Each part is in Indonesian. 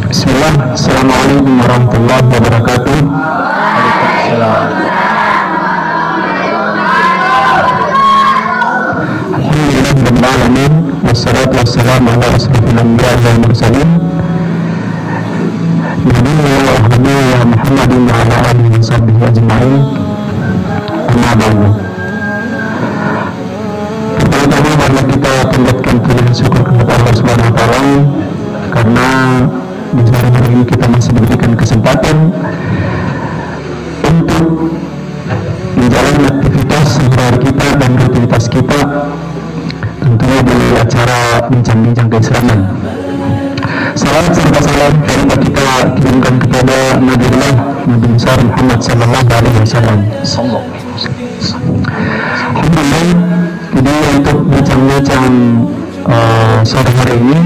Bismillah. Assalamualaikum warahmatullahi wabarakatuh. Waalaikumsalam. Alhamdulillah rabbil alamin, wassalatu wassalamu ala asyrofil anbiya wal mursalin, nabiyina wa habibina Muhammadin wa ala alihi wa sahbihi ajma'in. Amma ba'du. Pertama-tama marilah kita panjatkan puji syukur kepada Allah Subhanahu wa taala karena di hari ini kita masih diberikan kesempatan untuk menjalani aktivitas sehari-hari kita dan rutinitas kita, tentunya di acara bincang-bincang keislaman. Salawat serta salam kita kirimkan kepada Nabiullah Nabi besar Muhammad sallallahu alaihi wasallam. Alhamdulillah, jadi untuk bincang-bincang sore hari ini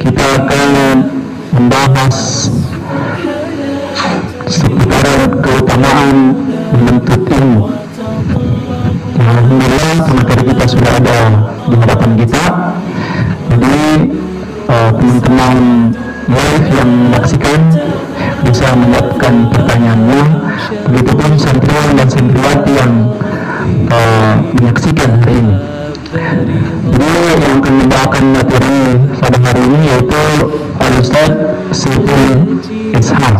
kita akan membahas seputar keutamaan menuntut ilmu. Alhamdulillah, materi kita sudah ada di hadapan kita. Jadi teman-teman live yang menyaksikan bisa menyiapkan pertanyaannya. Begitupun santriwan dan santriwati yang menyaksikan hari ini. Jadi yang akan membawakan materi pada hari ini yaitu Al-Ustaz Saiful Isham.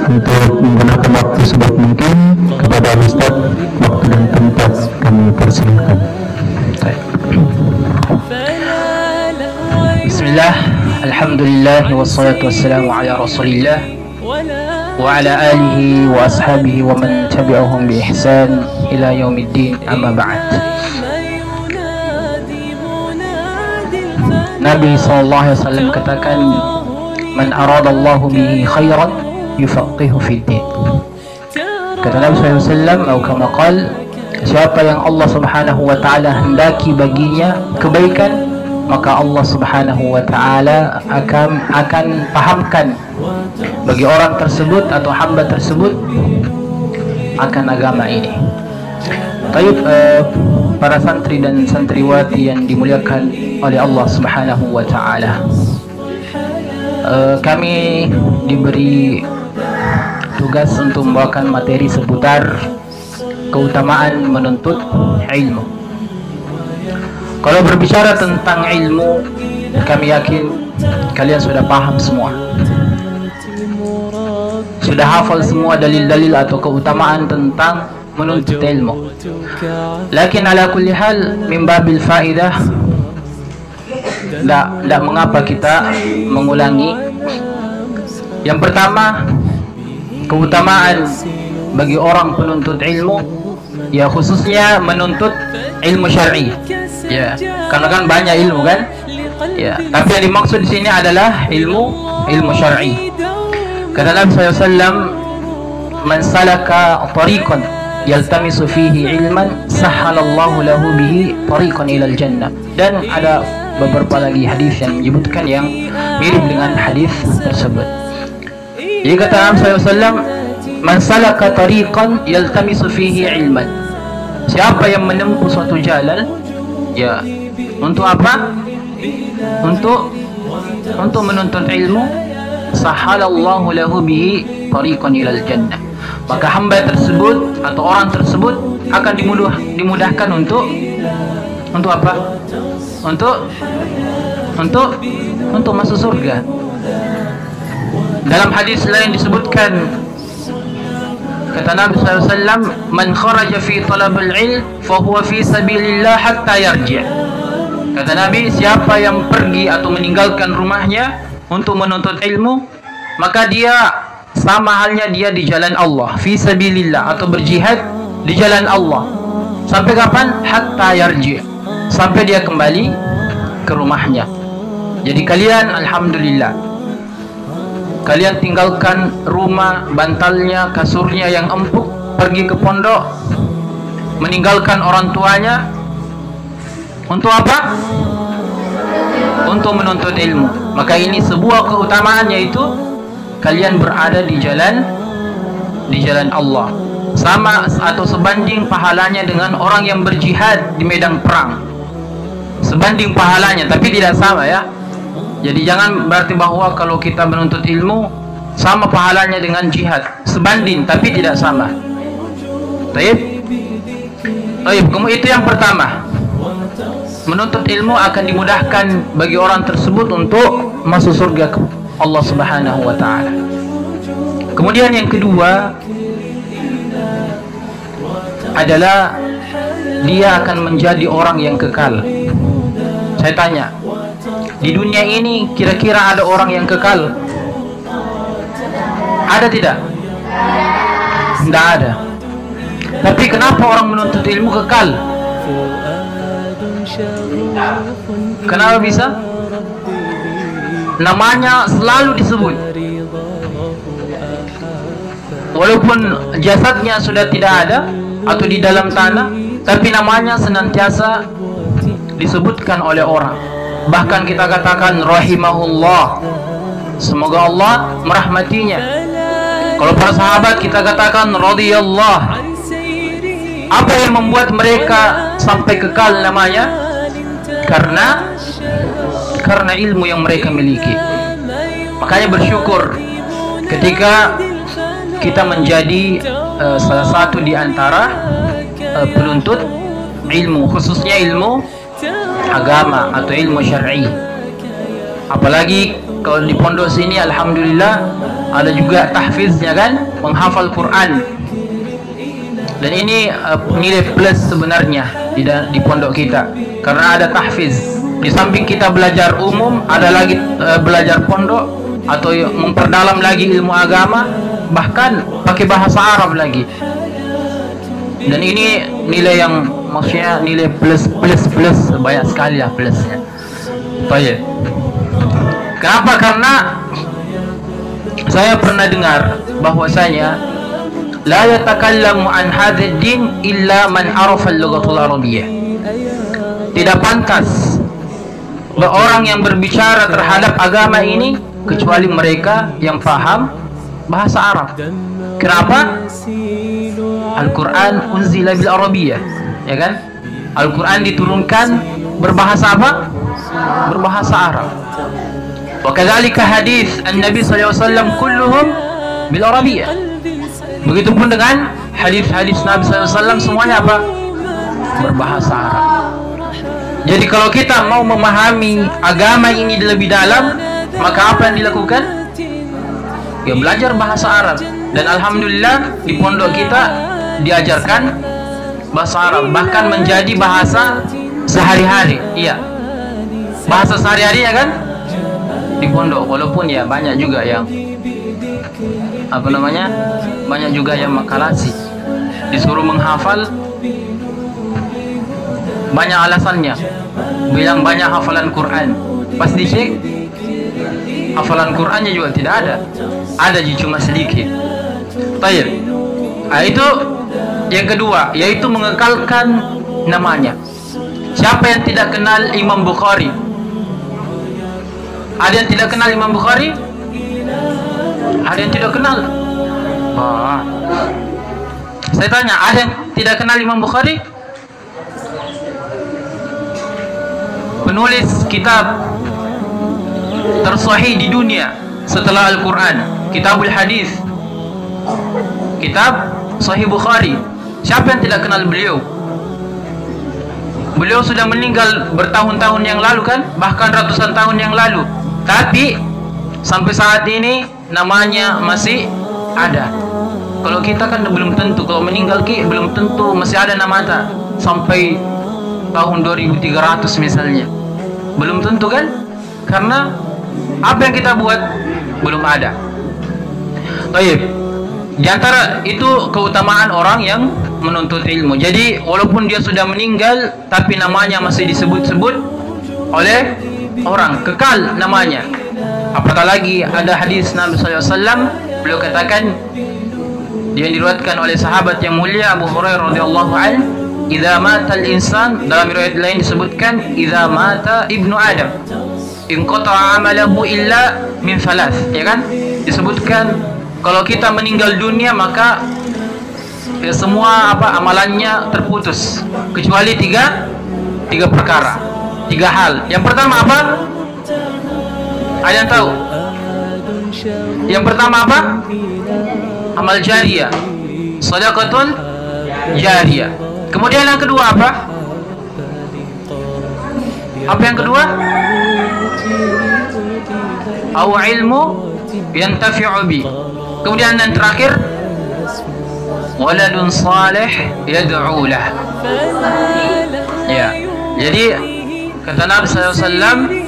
Untuk menggunakan waktu sebaik mungkin kepada Al-Ustaz, waktu dan tempat kami persilahkan. Bismillah, alhamdulillah, wassalatu wassalamu ala rasulillah wa ala alihi wa ashabihi wa man tabi'ahum bi ihsan ila yaumiddin, amma ba'd. Nabi SAW katakan, man aradallahu bihi khairan yufaqihu fid din. Kata Nabi SAW, atau kama qal, siapa yang Allah Subhanahu wa ta'ala hendaki baginya kebaikan, maka Allah Subhanahu wa ta'ala akan pahamkan bagi orang tersebut atau hamba tersebut akan agama ini. Baik, para santri dan santriwati yang dimuliakan oleh Allah Subhanahu wa ta'ala, kami diberi tugas untuk membawakan materi seputar keutamaan menuntut ilmu. Kalau berbicara tentang ilmu, kami yakin kalian sudah paham semua, sudah hafal semua dalil-dalil atau keutamaan tentang menuntut ilmu. Lakin ala kulli hal, min babil faidah, tidak mengapa kita mengulangi. Yang pertama, keutamaan bagi orang penuntut ilmu, ya khususnya menuntut ilmu syar'i. Ya, karena kan banyak ilmu kan. Ya, tapi yang dimaksud di sini adalah ilmu syar'i. Kata Nabi SAW, man salaka tariqan yaltamisu fihi ilman sahhalallahu lahu bihi tariqan ilal jannah. Dan ada beberapa lagi hadis yang menyebutkan yang mirip dengan hadis tersebut. Jadi kata Nabi SAW, man salaka tariqan yaltamisu fihi ilman, siapa yang menempuh suatu jalan, ya, untuk apa? Untuk menuntut ilmu, sahhalallahu lahu bihi tariqan ilal jannah, maka hamba tersebut atau orang tersebut akan dimudahkan untuk apa? Untuk masuk surga. Dalam hadis lain disebutkan, kata Nabi SAW, man kharaja fi talabil ilm fahuwa fi sabilillah hatta yarji'. Kata Nabi, siapa yang pergi atau meninggalkan rumahnya untuk menuntut ilmu, maka dia sama halnya dia di jalan Allah, fi sabilillah, atau berjihad di jalan Allah. Sampai kapan? Hatta yarji', sampai dia kembali ke rumahnya. Jadi kalian, alhamdulillah, kalian tinggalkan rumah, bantalnya, kasurnya yang empuk, pergi ke pondok, meninggalkan orang tuanya. Untuk apa? Untuk menuntut ilmu. Maka ini sebuah keutamaan, yaitu kalian berada di jalan Allah. Sama atau sebanding pahalanya dengan orang yang berjihad di medan perang. Sebanding pahalanya, tapi tidak sama ya. Jadi jangan berarti bahwa kalau kita menuntut ilmu sama pahalanya dengan jihad, sebanding tapi tidak sama. Baik. Kemudian itu yang pertama. Menuntut ilmu akan dimudahkan bagi orang tersebut untuk masuk surga Allah Subhanahu wa taala. Kemudian yang kedua adalah dia akan menjadi orang yang kekal. Saya tanya, di dunia ini kira-kira ada orang yang kekal? Ada tidak? Tidak ada. Tapi kenapa orang menuntut ilmu kekal? Kenapa bisa? Namanya selalu disebut. Walaupun jasadnya sudah tidak ada atau di dalam tanah, tapi namanya senantiasa disebutkan oleh orang. Bahkan kita katakan rahimahullah, semoga Allah merahmatinya. Kalau para sahabat kita katakan radhiyallah. Apa yang membuat mereka sampai kekal namanya? Karena ilmu yang mereka miliki. Makanya bersyukur ketika kita menjadi salah satu di antara penuntut ilmu, khususnya ilmu agama atau ilmu syar'i. Apalagi kalau di pondok sini alhamdulillah ada juga tahfiznya kan, menghafal Quran. Dan ini nilai plus sebenarnya di pondok kita, karena ada tahfiz. Di samping kita belajar umum, ada lagi belajar pondok atau memperdalam lagi ilmu agama, bahkan pakai bahasa Arab lagi. Dan ini nilai yang maksudnya nilai plus banyak sekali lah plusnya. Baik. Kenapa? Karena saya pernah dengar bahwasanya la yatakallamu an hadzal din illa man arafa al-lughatul arabiyyah. Tidak pantas orang yang berbicara terhadap agama ini kecuali mereka yang faham bahasa Arab. Kenapa? Al-Quran unzila bil arabiyyah, ya kan? Al-Quran diturunkan berbahasa apa? Berbahasa Arab. Wa kadzalika hadis an-nabi sallallahu alaihi wasallam kulluhum bil arabiyyah. Begitupun dengan hadis-hadis Nabi SAW semuanya apa? Berbahasa Arab. Jadi kalau kita mau memahami agama ini lebih dalam, maka apa yang dilakukan? Ya belajar bahasa Arab. Dan alhamdulillah di pondok kita diajarkan bahasa Arab, bahkan menjadi bahasa sehari-hari. Iya, bahasa sehari-hari ya kan? Di pondok, walaupun ya banyak juga yang banyak juga yang makalasi, disuruh menghafal, banyak alasannya, bilang banyak hafalan Quran, pas dicek hafalan Qurannya juga tidak ada cuma sedikit. Baik. Itu yang kedua, yaitu mengekalkan namanya. Siapa yang tidak kenal Imam Bukhari? Ada yang tidak kenal Imam Bukhari? Ada yang tidak kenal? Saya tanya, ada yang tidak kenal Imam Bukhari? Penulis kitab tersahih di dunia setelah Al-Quran, Kitabul Hadis, kitab Sahih Bukhari. Siapa yang tidak kenal beliau? Beliau sudah meninggal bertahun-tahun yang lalu kan, bahkan ratusan tahun yang lalu. Tapi sampai saat ini namanya masih ada. Kalau kita kan belum tentu, kalau meninggal belum tentu masih ada nama kita sampai tahun 2300 misalnya. Belum tentu kan? Karena apa yang kita buat belum ada. Baik. Di antara itu keutamaan orang yang menuntut ilmu. Jadi walaupun dia sudah meninggal, tapi namanya masih disebut-sebut oleh orang, kekal namanya. Apatah lagi ada hadis Nabi SAW, beliau katakan, dia diriwayatkan oleh sahabat yang mulia Abu Hurairah radhiyallahu anhu, "Idza mata al-insan", dalam riwayat lain disebutkan, "Idza mata ibnu Adam, inqata'a amalahu illa min thalath", ya kan? Disebutkan kalau kita meninggal dunia maka ya, semua amalannya terputus kecuali tiga perkara, tiga hal. Yang pertama apa? Ada yang tahu? Yang pertama apa? Amal jariyah, sedekatun jariyah. Kemudian yang kedua apa? Apa yang kedua? Aw ilmu yantafi'u bi. Kemudian yang terakhir, waladun salih yad'u lah. Ya, jadi kata Nabi SAW,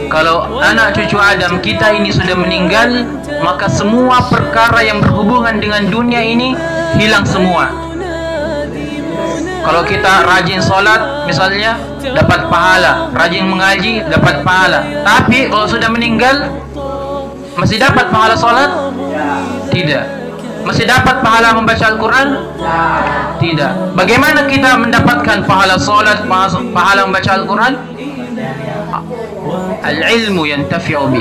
kalau anak cucu Adam kita ini sudah meninggal, maka semua perkara yang berhubungan dengan dunia ini hilang semua. Kalau kita rajin sholat misalnya, dapat pahala. Rajin mengaji, dapat pahala. Tapi kalau sudah meninggal, masih dapat pahala sholat? Tidak. Masih dapat pahala membaca Al-Quran? Tidak. Bagaimana kita mendapatkan pahala sholat, pahala membaca Al-Quran? Al-ilmu yantafi'u bi.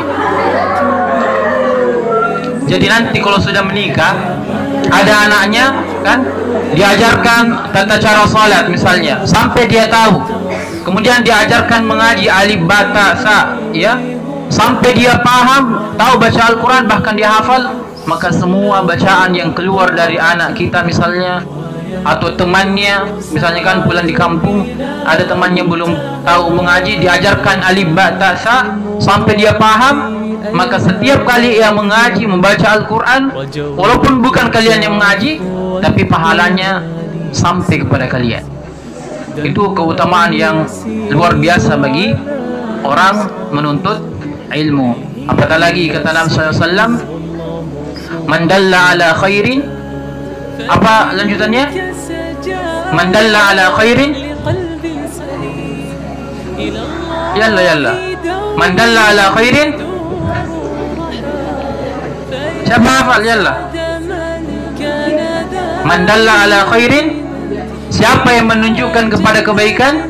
Jadi nanti kalau sudah menikah, ada anaknya kan, diajarkan tata cara sholat misalnya, sampai dia tahu. Kemudian diajarkan mengaji alif ba ta sa, ya, sampai dia paham, tahu baca Al-Quran, bahkan dia hafal. Maka semua bacaan yang keluar dari anak kita misalnya, atau temannya, misalnya kan pulang di kampung, ada temannya belum tahu mengaji, diajarkan alif ba ta sa sampai dia paham, maka setiap kali ia mengaji, membaca Al-Quran, walaupun bukan kalian yang mengaji, tapi pahalanya sampai kepada kalian. Itu keutamaan yang luar biasa bagi orang menuntut ilmu. Apatah lagi kata Nabi SAW, man dalla ala khairin, apa lanjutannya? Man dalla ala khairin, yalla man dalla ala khairin, siapa hafal? Yalla. Man dalla ala khairin, siapa yang menunjukkan kepada kebaikan,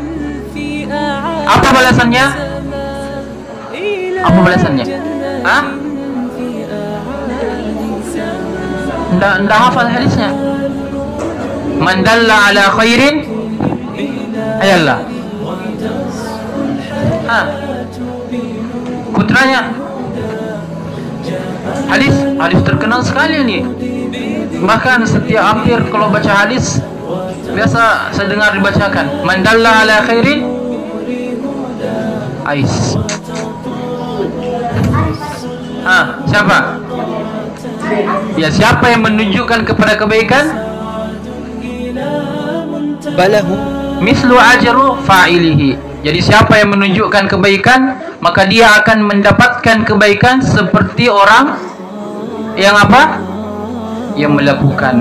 apa balasannya? Apa balasannya? Hah? Ndak hafal hadisnya. Man dalla ala khairin, ayallah. Putranya hadis terkenal sekali ini. Bahkan setiap hampir kalau baca hadis biasa saya dengar dibacakan, man dalla ala khairin, ais. Siapa? Ya, siapa yang menunjukkan kepada kebaikan, balahu mislu ajru fa'ilihi. Jadi siapa yang menunjukkan kebaikan, maka dia akan mendapatkan kebaikan seperti orang yang apa? Yang melakukan.